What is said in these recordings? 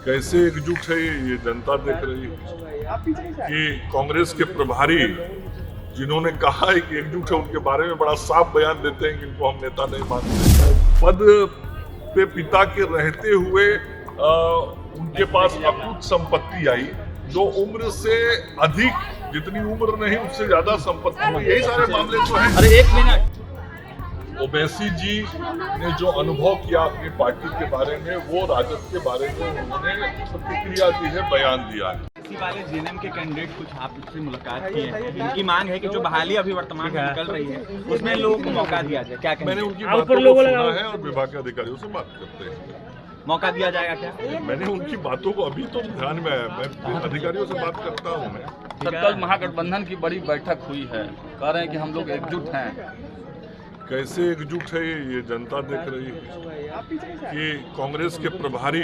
कैसे एकजुट है ये जनता देख रही है कि कांग्रेस के प्रभारी जिन्होंने कहा है कि एकजुट है उनके बारे में बड़ा साफ बयान देते हैं कि इनको हम नेता नहीं मानते। पद पे पिता के रहते हुए उनके पास अकूत संपत्ति आई, जो उम्र से अधिक, जितनी उम्र नहीं उससे ज्यादा संपत्ति, यही सारे मामले तो हैं। अरे एक मिनट, ओवैसी जी ने जो अनुभव किया अपनी पार्टी के बारे में, वो राजद के बारे में उन्होंने प्रतिक्रिया दी है, बयान दिया है। इसी वाले जेएनएम के कैंडिडेट कुछ आपसे मुलाकात की है, इनकी मांग है कि जो बहाली अभी वर्तमान में निकल रही है उसमें लोगों को मौका दिया जाए। क्या मैंने उनकी बातों को सुना है और विभाग के अधिकारियों से बात करते हैं। मौका दिया जाएगा क्या? मैंने उनकी बातों को अभी तो ध्यान में आया, मैं अधिकारियों से बात करता हूँ। मैं सर, कल महागठबंधन की बड़ी बैठक हुई है, कह रहे हैं कि हम लोग एकजुट हैं। कैसे एकजुट है ये जनता देख रही है कि कांग्रेस के प्रभारी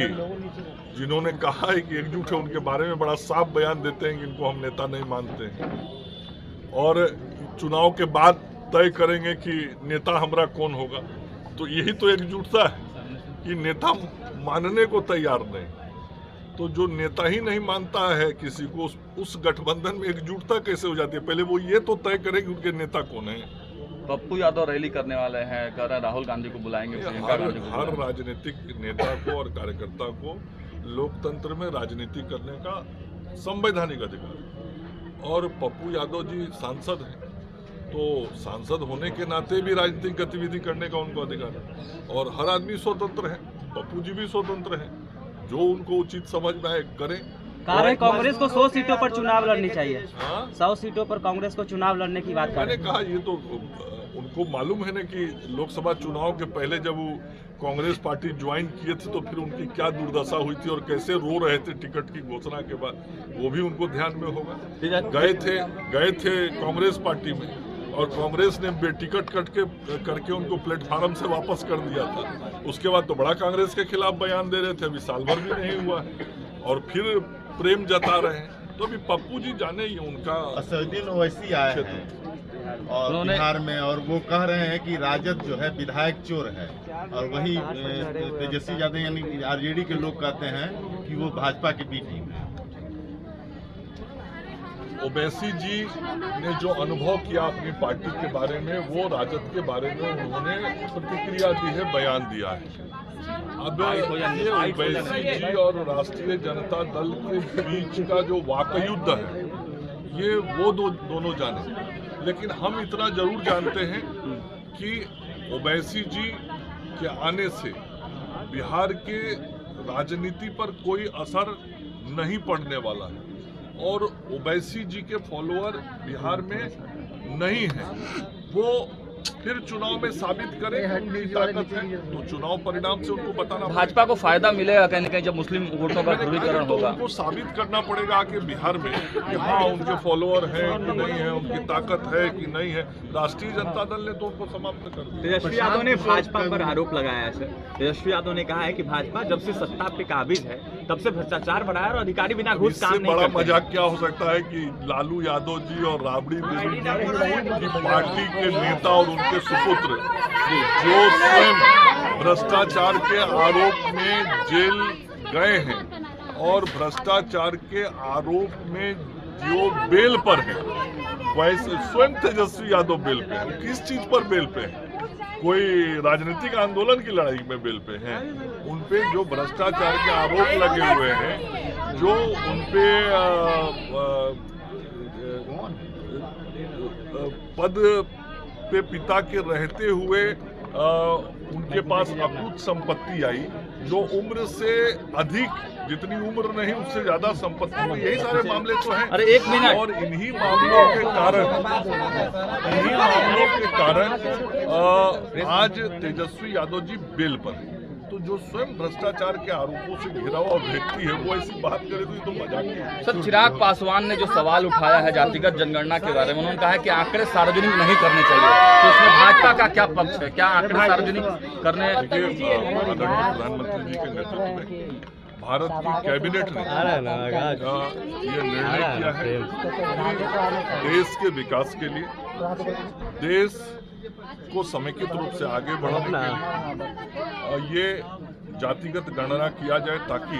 जिन्होंने कहा है कि एकजुट है उनके बारे में बड़ा साफ बयान देते हैं कि इनको हम नेता नहीं मानते हैं, और चुनाव के बाद तय करेंगे कि नेता हमारा कौन होगा। तो यही तो एकजुटता है कि नेता मानने को तैयार नहीं। तो जो नेता ही नहीं मानता है किसी को, उस गठबंधन में एकजुटता कैसे हो जाती है? पहले वो ये तो तय करे कि उनके नेता कौन है। पप्पू यादव रैली करने वाले हैं, कह रहे हैं राहुल गांधी को बुलाएंगे, प्रियंका गांधी को हर बुलाएंगे। राजनीतिक नेता को और कार्यकर्ता को लोकतंत्र में राजनीति करने का संवैधानिक अधिकार है। और पप्पू यादव जी सांसद हैं, तो सांसद होने के नाते भी राजनीतिक गतिविधि करने का उनको अधिकार है। और हर आदमी स्वतंत्र है, पप्पू जी भी स्वतंत्र हैं, जो उनको उचित समझ में आए करें। कांग्रेस को 100 सीटों पर चुनाव लड़नी चाहिए। 100 सीटों पर कांग्रेस को चुनाव लड़ने की बात मैंने कहा, ये तो उनको मालूम है ना कि लोकसभा चुनाव के पहले जब वो कांग्रेस पार्टी ज्वाइन किए थे तो फिर उनकी क्या दुर्दशा हुई थी और कैसे रो रहे थे टिकट की घोषणा के बाद, वो भी उनको ध्यान में होगा। गए थे कांग्रेस पार्टी में और कांग्रेस ने बेटिकट करके उनको प्लेटफार्म से वापस कर दिया था। उसके बाद तो बड़ा कांग्रेस के खिलाफ बयान दे रहे थे, अभी साल भर भी नहीं हुआ है और फिर प्रेम जता रहे हैं। तो अभी पप्पू जी जाने ही उनका असदुद्दीन ओवैसी आए हैं और बिहार में, और वो कह रहे हैं कि राजद जो है विधायक चोर है, और वही तेजस्वी यादव यानी आरजेडी के लोग कहते हैं कि वो भाजपा के बीच ही हैं। ओवैसी जी ने जो अनुभव किया अपनी पार्टी के बारे में, वो राजद के बारे में उन्होंने प्रतिक्रिया दी है, बयान दिया है। अब ये ओवैसी जी और राष्ट्रीय जनता दल के बीच का जो वाकयुद्ध है, ये वो दोनों जाने। लेकिन हम इतना जरूर जानते हैं कि ओवैसी जी के आने से बिहार के राजनीति पर कोई असर नहीं पड़ने वाला है, और ओवैसी जी के फॉलोअर बिहार में नहीं हैं। वो फिर चुनाव में साबित करें उनकी ताकत है, तो चुनाव परिणाम से उनको बताना भाजपा को फायदा मिलेगा कहीं न कहीं जब मुस्लिम वोटों का ध्रुवीकरण तो होगा। उनको साबित करना पड़ेगा कि बिहार में कि हाँ उनके फॉलोअर हैं कि नहीं है, उनकी ताकत है कि नहीं है। राष्ट्रीय जनता दल ने तो उनको समाप्त कर दिया। तेजस्वी यादव ने भाजपा पर आरोप लगाया है सर। तेजस्वी यादव ने कहा है कि भाजपा जब से सत्ता पे काबिज है तब से भ्रष्टाचार बढ़ा है और अधिकारी बिना घूस काम नहीं बड़ा करते। मजाक क्या हो सकता है कि लालू यादव जी और राबड़ी देवी जी की पार्टी के नेता और उनके सुपुत्र जो स्वयं भ्रष्टाचार के आरोप में जेल गए हैं और भ्रष्टाचार के आरोप में जो बेल पर है, वैसे स्वयं तेजस्वी यादव बेल पे है। किस चीज पर बेल पे है? कोई राजनीतिक आंदोलन की लड़ाई में बेल पे हैं। उन पे जो भ्रष्टाचार के आरोप लगे हुए हैं, जो उन पे पद पे पिता के रहते हुए उनके पास अकूत संपत्ति आई, जो उम्र से अधिक, जितनी उम्र नहीं उससे ज्यादा संपत्ति, यही सारे मामले तो हैं। अरे एक मिनट, और इन्हीं मामलों के कारण आज तेजस्वी यादव जी बेल पर हैं। तो जो स्वयं भ्रष्टाचार के आरोपों से घिरा हुआ व्यक्ति है, वो ऐसी बात करे तो ये तो मजाक है। सर, चिराग पासवान ने जो सवाल उठाया है जातिगत जनगणना के बारे में, उन्होंने कहा है कि आंकड़े सार्वजनिक नहीं करने चाहिए, तो इसमें भाजपा का क्या पक्ष है? क्या आंकड़े सार्वजनिक करने? देखिए, आदरणीय प्रधानमंत्री जी के नेतृत्व में भारत की कैबिनेट ने ये निर्णय किया है कि देश के विकास के लिए, देश को समेकित रूप से आगे बढ़ाने के लिए ये जातिगत गणना किया जाए, ताकि